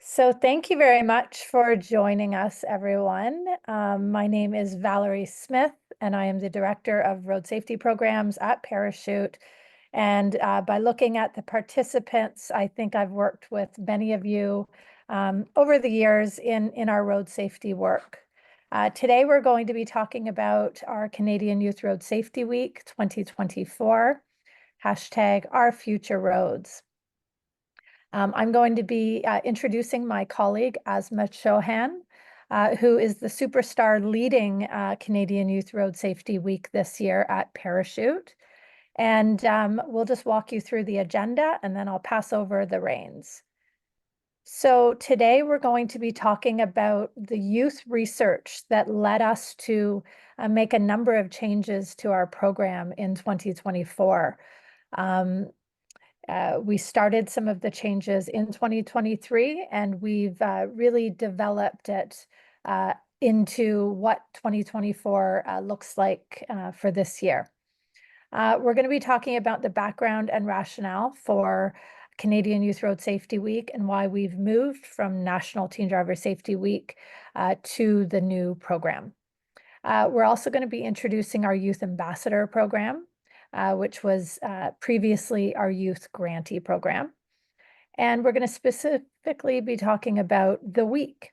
So thank you very much for joining us, everyone. My name is Valerie Smith, and I am the Director of Road Safety Programs at Parachute. And by looking at the participants, I think I've worked with many of you over the years in our road safety work. Today, we're going to be talking about our Canadian Youth Road Safety Week 2024, hashtag Our Future Roads. I'm going to be introducing my colleague, Asma Chauhan, who is the superstar leading Canadian Youth Road Safety Week this year at Parachute. And we'll just walk you through the agenda, and then I'll pass over the reins. So today we're going to be talking about the youth research that led us to make a number of changes to our program in 2024. We started some of the changes in 2023, and we've really developed it into what 2024 looks like for this year. We're going to be talking about the background and rationale for Canadian Youth Road Safety Week and why we've moved from National Teen Driver Safety Week to the new program. We're also going to be introducing our Youth Ambassador program, which was previously our Youth Grantee program. And we're going to specifically be talking about the week,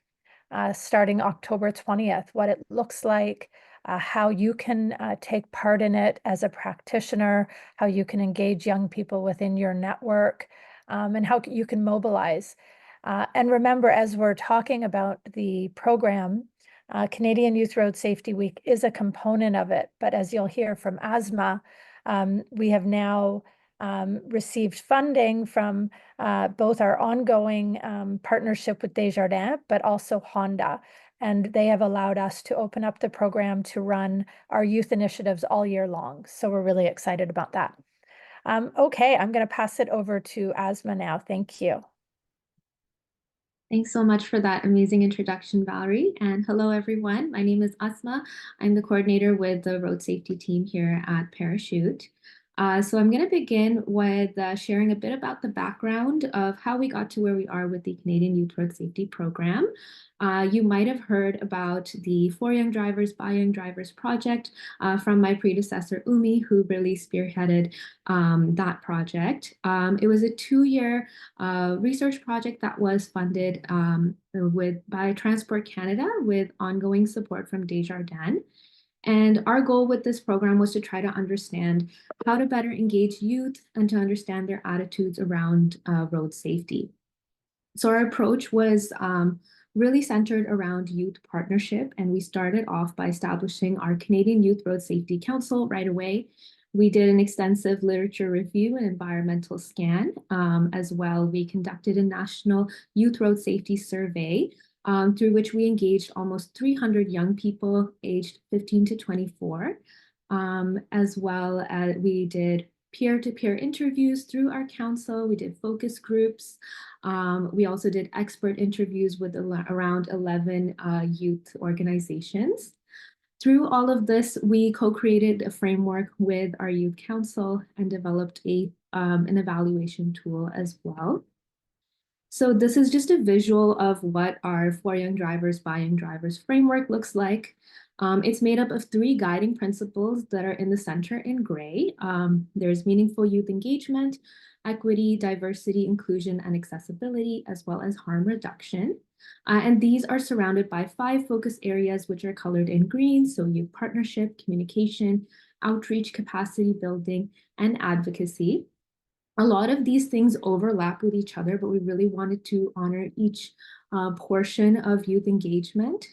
starting October 20th, what it looks like, how you can take part in it as a practitioner, how you can engage young people within your network, and how you can mobilize. And remember, as we're talking about the program, Canadian Youth Road Safety Week is a component of it, but as you'll hear from Asma, we have now received funding from both our ongoing partnership with Desjardins, but also Honda. And they have allowed us to open up the program to run our youth initiatives all year long. So we're really excited about that. Okay, I'm going to pass it over to Asma now. Thank you. Thanks so much for that amazing introduction, Valerie. And hello, everyone. My name is Asma. I'm the coordinator with the road safety team here at Parachute. So I'm going to begin with sharing a bit about the background of how we got to where we are with the Canadian Youth Road Safety Program. You might have heard about the For Young Drivers, By Young Drivers project from my predecessor, Umi, who really spearheaded that project. It was a 2-year research project that was funded by Transport Canada with ongoing support from Desjardins. And our goal with this program was to try to understand how to better engage youth and to understand their attitudes around road safety. So our approach was really centered around youth partnership, and we started off by establishing our Canadian Youth Road Safety Council right away. We did an extensive literature review and environmental scan. As well, we conducted a national youth road safety survey through which we engaged almost 300 young people aged 15 to 24. As well as we did peer-to-peer interviews through our council. We did focus groups. We also did expert interviews with around 11 youth organizations. Through all of this, we co-created a framework with our youth council and developed an evaluation tool as well. So this is just a visual of what our For Young Drivers, By Young Drivers framework looks like. It's made up of 3 guiding principles that are in the center in gray. There's meaningful youth engagement, equity, diversity, inclusion, and accessibility, as well as harm reduction. And these are surrounded by 5 focus areas, which are colored in green. So youth partnership, communication, outreach, capacity building, and advocacy. A lot of these things overlap with each other, but we really wanted to honor each portion of youth engagement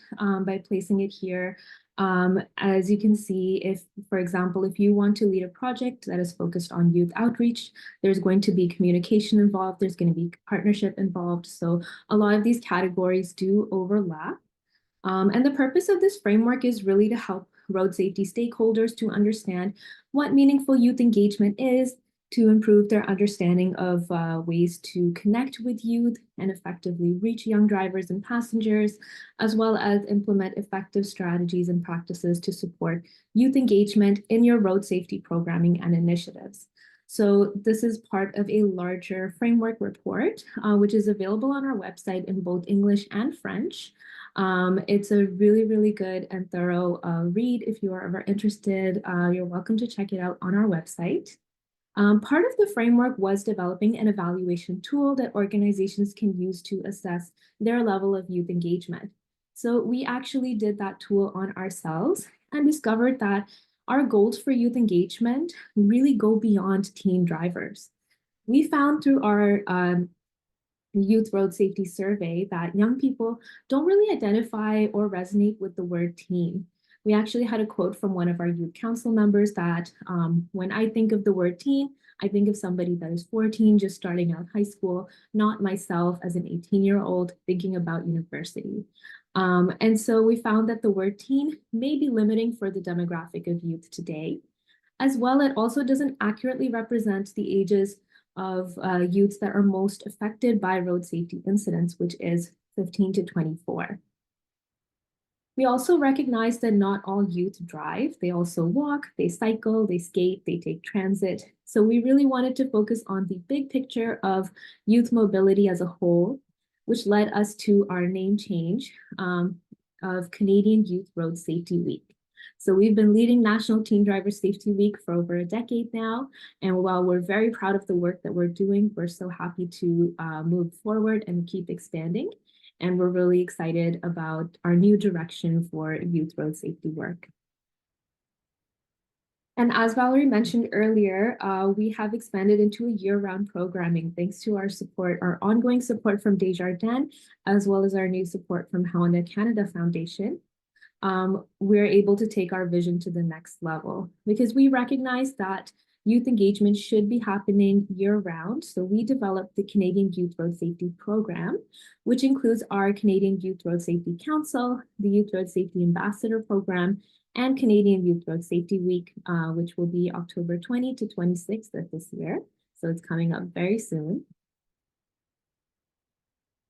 by placing it here. As you can see, if, for example, if you want to lead a project that is focused on youth outreach, there's going to be communication involved, there's going to be partnership involved. So a lot of these categories do overlap. And the purpose of this framework is really to help road safety stakeholders to understand what meaningful youth engagement is, to improve their understanding of ways to connect with youth and effectively reach young drivers and passengers, as well as implement effective strategies and practices to support youth engagement in your road safety programming and initiatives. So this is part of a larger framework report, which is available on our website in both English and French. It's a really, really good and thorough read. If you are ever interested, you're welcome to check it out on our website. Part of the framework was developing an evaluation tool that organizations can use to assess their level of youth engagement. So we actually did that tool on ourselves and discovered that our goals for youth engagement really go beyond teen drivers. We found through our youth road safety survey that young people don't really identify or resonate with the word teen. We actually had a quote from one of our youth council members that when I think of the word teen, I think of somebody that is 14, just starting out high school, not myself as an 18-year-old thinking about university. And so we found that the word teen may be limiting for the demographic of youth today. As well, it also doesn't accurately represent the ages of youths that are most affected by road safety incidents, which is 15 to 24. We also recognize that not all youth drive. They also walk, they cycle, they skate, they take transit. So we really wanted to focus on the big picture of youth mobility as a whole, which led us to our name change of Canadian Youth Road Safety Week. So we've been leading National Teen Driver Safety Week for over a decade now. And while we're very proud of the work that we're doing, we're so happy to move forward and keep expanding. And we're really excited about our new direction for youth road safety work. And as Valerie mentioned earlier, we have expanded into a year-round programming thanks to our support, our ongoing support from Desjardins, as well as our new support from Honda Canada Foundation. We're able to take our vision to the next level because we recognize that youth engagement should be happening year-round. So we developed the Canadian Youth Road Safety Program, which includes our Canadian Youth Road Safety Council, the Youth Road Safety Ambassador Program, and Canadian Youth Road Safety Week, which will be October 20 to 26th of this year. So it's coming up very soon.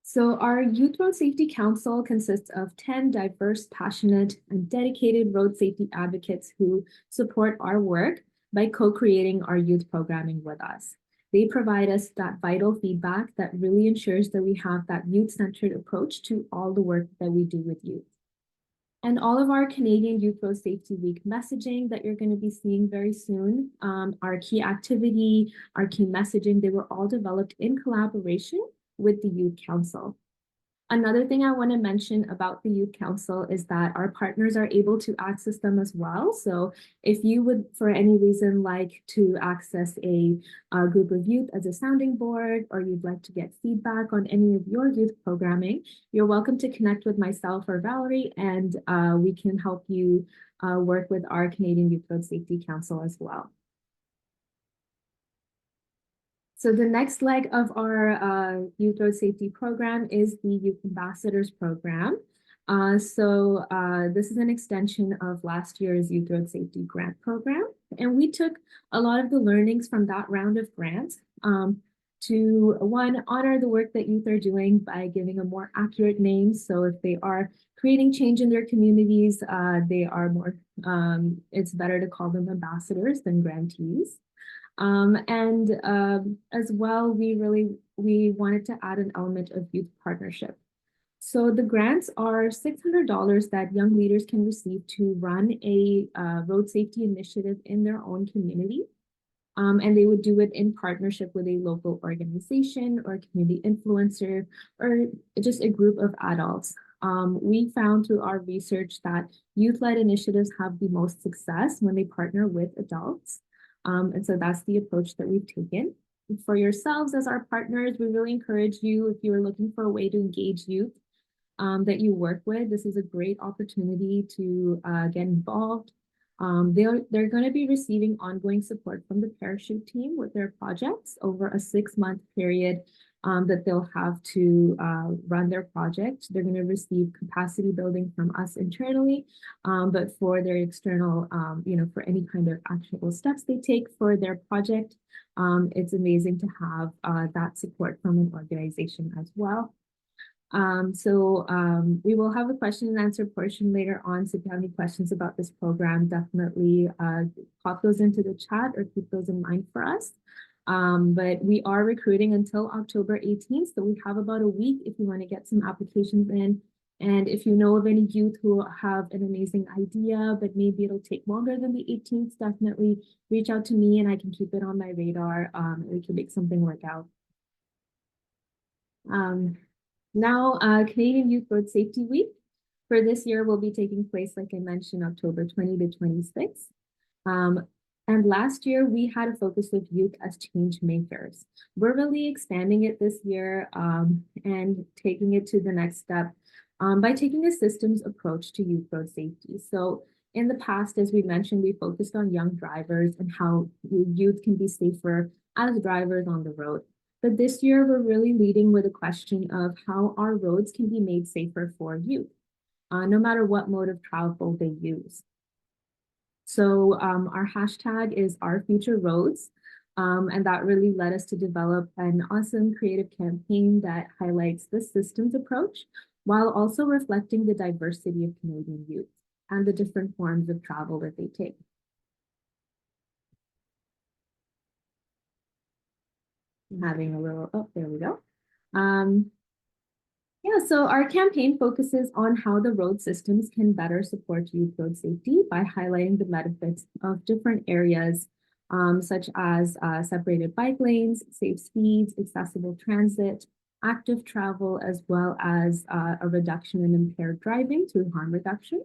So our Youth Road Safety Council consists of 10 diverse, passionate, and dedicated road safety advocates who support our work by co-creating our youth programming with us. They provide us that vital feedback that really ensures that we have that youth-centered approach to all the work that we do with youth. And all of our Canadian Youth Road Safety Week messaging that you're going to be seeing very soon, our key activity, our key messaging, they were all developed in collaboration with the Youth Council. Another thing I want to mention about the Youth Council is that our partners are able to access them as well. So if you would, for any reason, like to access a group of youth as a sounding board, or you'd like to get feedback on any of your youth programming, you're welcome to connect with myself or Valerie, and we can help you work with our Canadian Youth Road Safety Council as well. So the next leg of our Youth Road Safety Program is the Youth Ambassadors Program. This is an extension of last year's Youth Road Safety Grant Program. And we took a lot of the learnings from that round of grants to, one, honor the work that youth are doing by giving a more accurate name. So if they are creating change in their communities, they are more, it's better to call them ambassadors than grantees. As well, we wanted to add an element of youth partnership. So the grants are $600 that young leaders can receive to run a road safety initiative in their own community. And they would do it in partnership with a local organization or community influencer or just a group of adults. We found through our research that youth-led initiatives have the most success when they partner with adults. And so that's the approach that we've taken. For yourselves as our partners, we really encourage you, if you are looking for a way to engage youth that you work with, this is a great opportunity to get involved. They're going to be receiving ongoing support from the Parachute team with their projects over a 6-month period that they'll have to run their project. They're going to receive capacity building from us internally, but for their external, for any kind of actionable steps they take for their project, it's amazing to have that support from an organization as well. We will have a question and answer portion later on. So if you have any questions about this program, definitely pop those into the chat or keep those in mind for us. But we are recruiting until October 18th. So we have about a week if you want to get some applications in. And if you know of any youth who have an amazing idea, but maybe it'll take longer than the 18th, definitely reach out to me and I can keep it on my radar. And we can make something work out. Now, Canadian Youth Road Safety Week for this year will be taking place, like I mentioned, October 20 to 26. And last year, we had a focus of youth as change makers. We're really expanding it this year and taking it to the next step by taking a systems approach to youth road safety. So in the past, as we mentioned, we focused on young drivers and how youth can be safer as drivers on the road. But this year, we're really leading with a question of how our roads can be made safer for youth, no matter what mode of travel they use. So our hashtag is Our Future Roads, and that really led us to develop an awesome creative campaign that highlights the systems approach, while also reflecting the diversity of Canadian youth and the different forms of travel that they take. I'm having a little, oh, there we go. Yeah, so our campaign focuses on how the road systems can better support youth road safety by highlighting the benefits of different areas, such as separated bike lanes, safe speeds, accessible transit, active travel, as well as a reduction in impaired driving through harm reduction.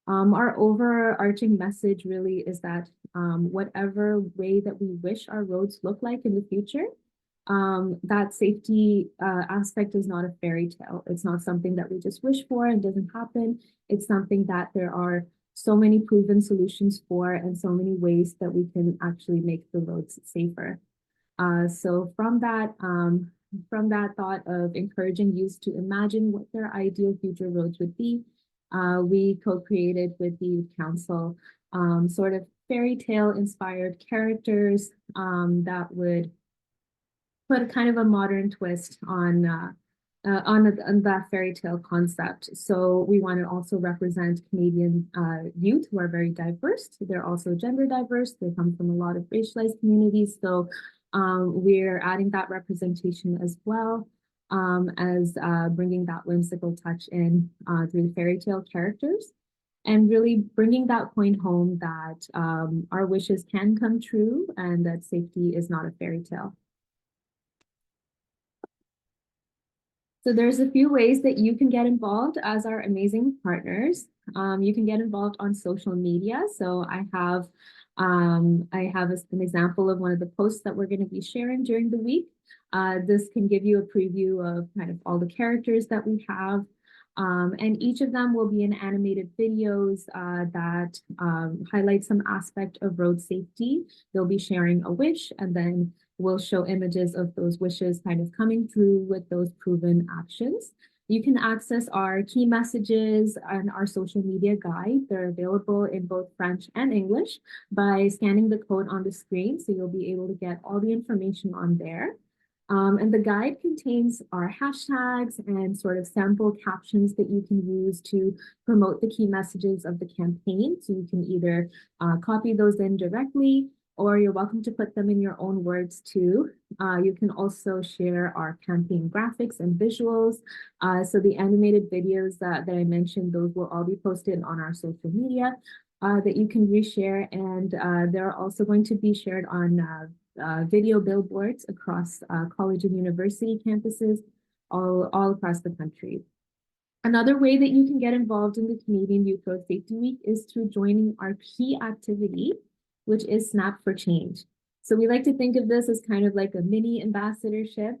Our overarching message really is that whatever way that we wish our roads look like in the future, that safety aspect is not a fairy tale. It's not something that we just wish for and doesn't happen. It's something that there are so many proven solutions for and so many ways that we can actually make the roads safer. So from that thought of encouraging youth to imagine what their ideal future roads would be, we co-created with the Youth Council sort of fairy tale inspired characters that would put a kind of a modern twist on that fairy tale concept. So we want to also represent Canadian youth who are very diverse. They're also gender diverse. They come from a lot of racialized communities. So we're adding that representation as well as bringing that whimsical touch in through the fairy tale characters. And really bringing that point home that our wishes can come true and that safety is not a fairy tale. So there's a few ways that you can get involved as our amazing partners. You can get involved on social media. So I have an example of one of the posts that we're going to be sharing during the week. This can give you a preview of kind of all the characters that we have. And each of them will be in animated videos that highlight some aspect of road safety. They'll be sharing a wish, and then we'll show images of those wishes kind of coming through with those proven actions. You can access our key messages and our social media guide. They're available in both French and English by scanning the code on the screen. So you'll be able to get all the information on there. And the guide contains our hashtags and sort of sample captions that you can use to promote the key messages of the campaign. So you can either copy those in directly, or you're welcome to put them in your own words too. You can also share our campaign graphics and visuals. So the animated videos that I mentioned, those will all be posted on our social media that you can reshare. And they're also going to be shared on video billboards across college and university campuses all across the country. Another way that you can get involved in the Canadian Youth Road Safety Week is through joining our key activity, which is Snap for Change. So we like to think of this as kind of like a mini ambassadorship.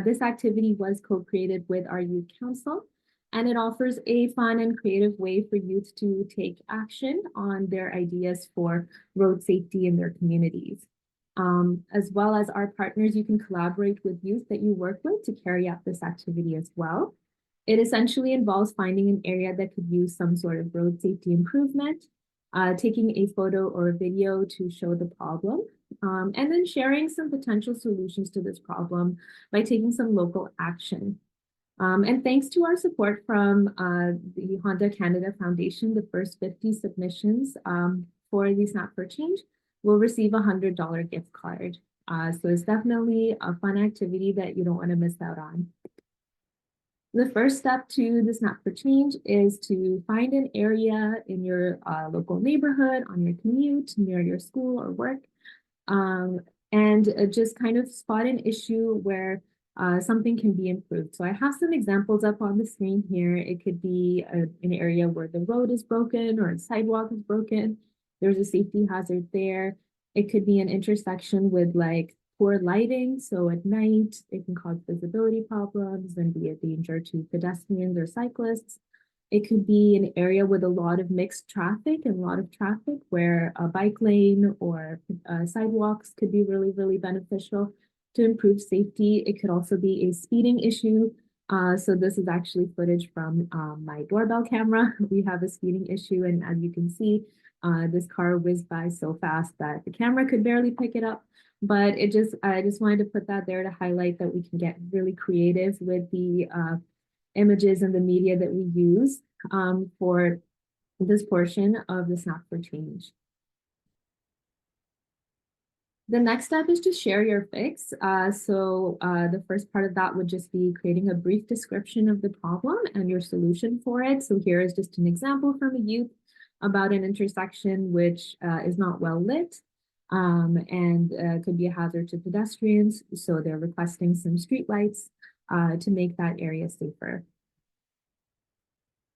This activity was co-created with our Youth Council, and it offers a fun and creative way for youth to take action on their ideas for road safety in their communities. As well as our partners, you can collaborate with youth that you work with to carry out this activity as well. It essentially involves finding an area that could use some sort of road safety improvement, taking a photo or a video to show the problem, and then sharing some potential solutions to this problem by taking some local action. And thanks to our support from the Honda Canada Foundation, the first 50 submissions for the Snap for Change will receive a $100 gift card. So it's definitely a fun activity that you don't want to miss out on. The first step to the Snap for Change is to find an area in your local neighborhood, on your commute, near your school or work, um, and just kind of spot an issue where something can be improved. So I have some examples up on the screen here. It could be an area where the road is broken or a sidewalk is broken. There's a safety hazard there. It could be an intersection with like poor lighting. So at night, it can cause visibility problems and be a danger to pedestrians or cyclists. It could be an area with a lot of mixed traffic and a lot of traffic where a bike lane or sidewalks could be really, really beneficial to improve safety. It could also be a speeding issue. So this is actually footage from my doorbell camera. We have a speeding issue, and as you can see, this car whizzed by so fast that the camera could barely pick it up. But I just wanted to put that there to highlight that we can get really creative with the images and the media that we use for this portion of the Snap for Change. The next step is to share your fix. The first part of that would just be creating a brief description of the problem and your solution for it. So here is just an example from a youth about an intersection which is not well lit and could be a hazard to pedestrians. So they're requesting some streetlights to make that area safer.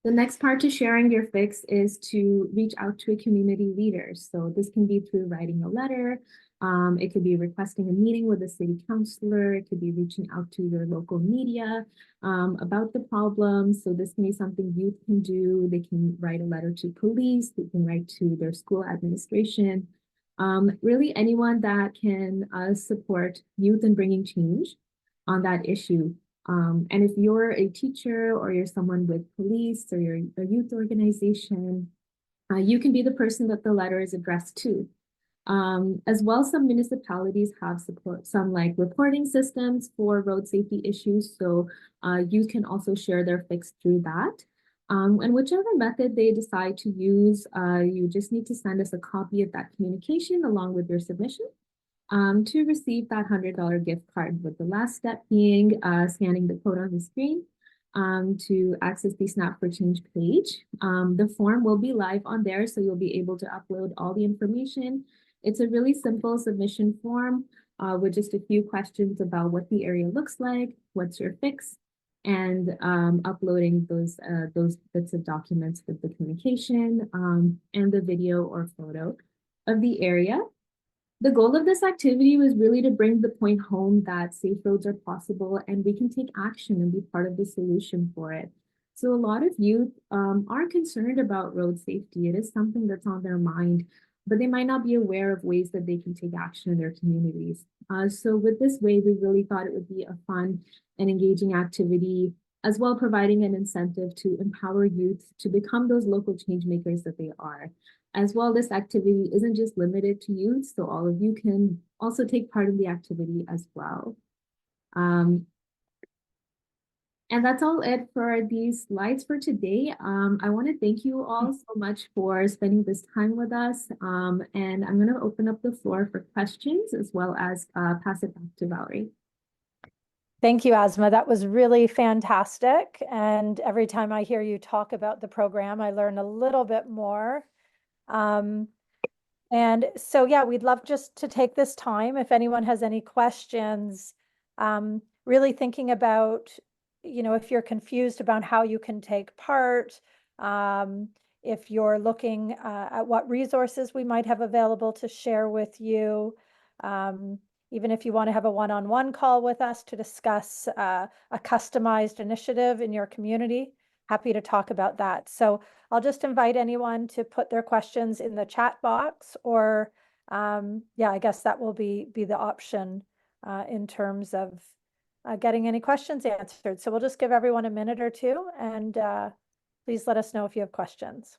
The next part to sharing your fix is to reach out to a community leader. So this can be through writing a letter. It could be requesting a meeting with a city councilor. It could be reaching out to your local media about the problem. So this can be something youth can do. They can write a letter to police. They can write to their school administration. Really anyone that can support youth in bringing change on that issue. And if you're a teacher or you're someone with police or you're a youth organization, you can be the person that the letter is addressed to. As well, some municipalities have some like reporting systems for road safety issues. So you can also share their fix through that. And whichever method they decide to use, you just need to send us a copy of that communication along with your submission to receive that $100 gift card, with the last step being scanning the code on the screen to access the Snap for Change page. The form will be live on there, so you'll be able to upload all the information. It's a really simple submission form with just a few questions about what the area looks like, what's your fix, and uploading those bits of documents with the communication and the video or photo of the area. The goal of this activity was really to bring the point home that safe roads are possible and we can take action and be part of the solution for it. So a lot of youth are concerned about road safety. It is something that's on their mind, but they might not be aware of ways that they can take action in their communities. So with this way, we really thought it would be a fun and engaging activity, as well providing an incentive to empower youth to become those local change makers that they are. As well, this activity isn't just limited to youth, so all of you can also take part in the activity as well. And that's all it for these slides for today. I want to thank you all so much for spending this time with us. And I'm going to open up the floor for questions as well as pass it back to Valerie. Thank you, Asma. That was really fantastic. And every time I hear you talk about the program, I learn a little bit more. And so, yeah, we'd love just to take this time, if anyone has any questions, really thinking about, if you're confused about how you can take part, if you're looking at what resources we might have available to share with you, even if you want to have a one-on-one call with us to discuss a customized initiative in your community, happy to talk about that. So I'll just invite anyone to put their questions in the chat box, or yeah, I guess that will be the option in terms of getting any questions answered. So we'll just give everyone a minute or two, and please let us know if you have questions.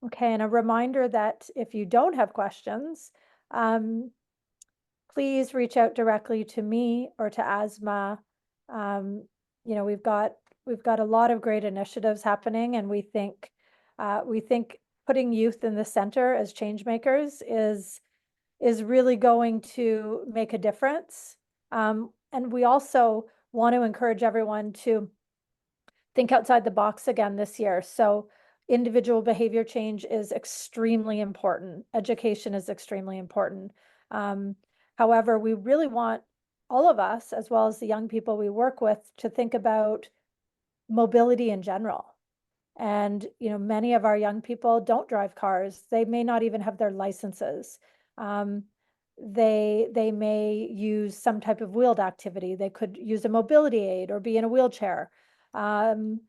Okay, and a reminder that if you don't have questions, please reach out directly to me or to Asma. Um, you know, we've got a lot of great initiatives happening, and we think putting youth in the center as change makers is really going to make a difference. And we also want to encourage everyone to think outside the box again this year. So individual behavior change is extremely important. Education is extremely important. Um, However, we really want all of us, as well as the young people we work with, to think about mobility in general. And, you know, many of our young people don't drive cars. They may not even have their licenses. Um, they may use some type of wheeled activity. They could use a mobility aid or be in a wheelchair. Um,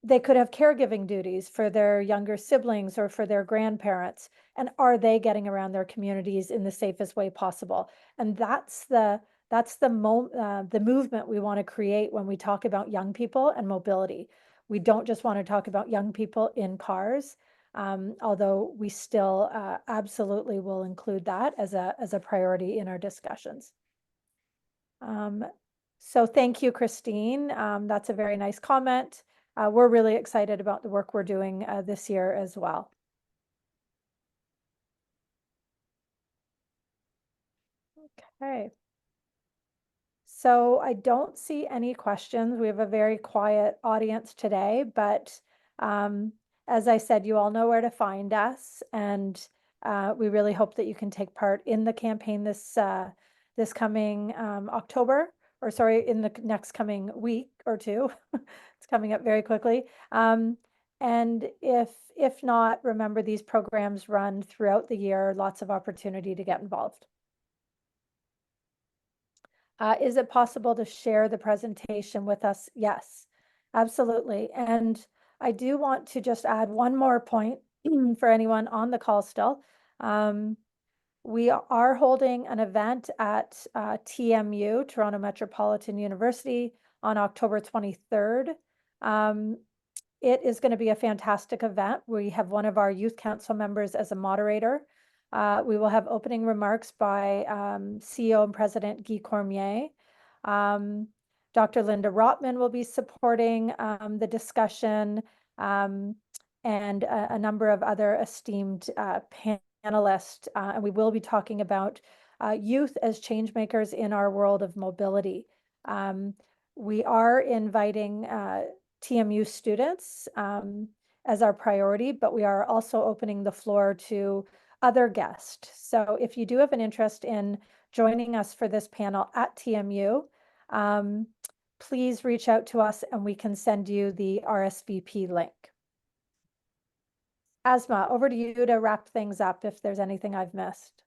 they could have caregiving duties for their younger siblings or for their grandparents. And are they getting around their communities in the safest way possible? And that's the movement we want to create when we talk about young people and mobility. We don't just want to talk about young people in cars, although we still absolutely will include that as a priority in our discussions. Um, so thank you, Christine. That's a very nice comment. We're really excited about the work we're doing this year as well. Okay. So I don't see any questions. We have a very quiet audience today, but as I said, you all know where to find us, and we really hope that you can take part in the campaign this coming October, or sorry, in the next coming week or two. It's coming up very quickly. And if not, remember these programs run throughout the year, lots of opportunity to get involved. Is it possible to share the presentation with us? Yes, absolutely. And I do want to just add one more point for anyone on the call still. We are holding an event at TMU, Toronto Metropolitan University, on October 23rd. It is going to be a fantastic event. We have one of our youth council members as a moderator. We will have opening remarks by CEO and President Guy Cormier. Dr. Linda Rotman will be supporting the discussion, and a number of other esteemed panelists. And we will be talking about youth as change makers in our world of mobility. We are inviting TMU students as our priority, but we are also opening the floor to other guests. So if you do have an interest in joining us for this panel at TMU, please reach out to us and we can send you the RSVP link. Asma, over to you to wrap things up if there's anything I've missed.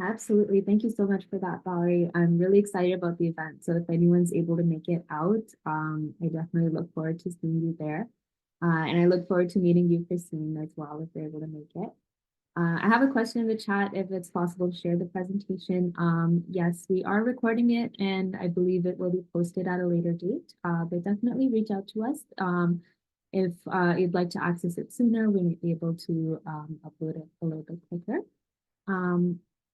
Absolutely. Thank you so much for that, Valerie. I'm really excited about the event. So if anyone's able to make it out, I definitely look forward to seeing you there. And I look forward to meeting you, Christine, as well, if you're able to make it. I have a question in the chat if it's possible to share the presentation. Yes, we are recording it, and I believe it will be posted at a later date, but definitely reach out to us. If you'd like to access it sooner, we may be able to upload it a little bit quicker.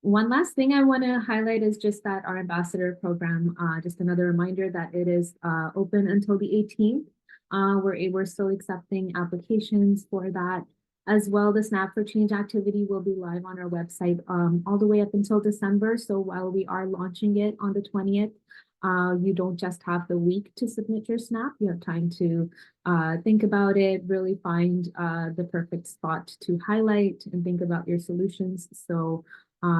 One last thing I want to highlight is just that our ambassador program, just another reminder that it is open until the 18th. We're still accepting applications for that. As well, the Snap for Change activity will be live on our website all the way up until December. So while we are launching it on the 20th, you don't just have the week to submit your Snap. You have time to think about it, really find the perfect spot to highlight and think about your solutions. So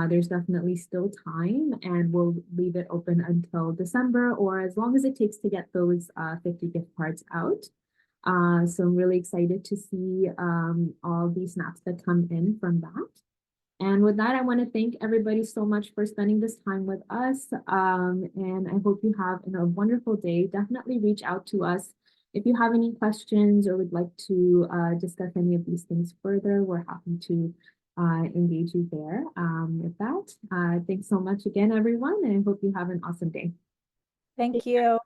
there's definitely still time, and we'll leave it open until December, or as long as it takes to get those 50 gift cards out. So I'm really excited to see all these snaps that come in from that. And with that, I want to thank everybody so much for spending this time with us. And I hope you have a wonderful day. Definitely reach out to us if you have any questions or would like to discuss any of these things further. We're happy to engage you there. With that, thanks so much again, everyone, and I hope you have an awesome day. Thank you.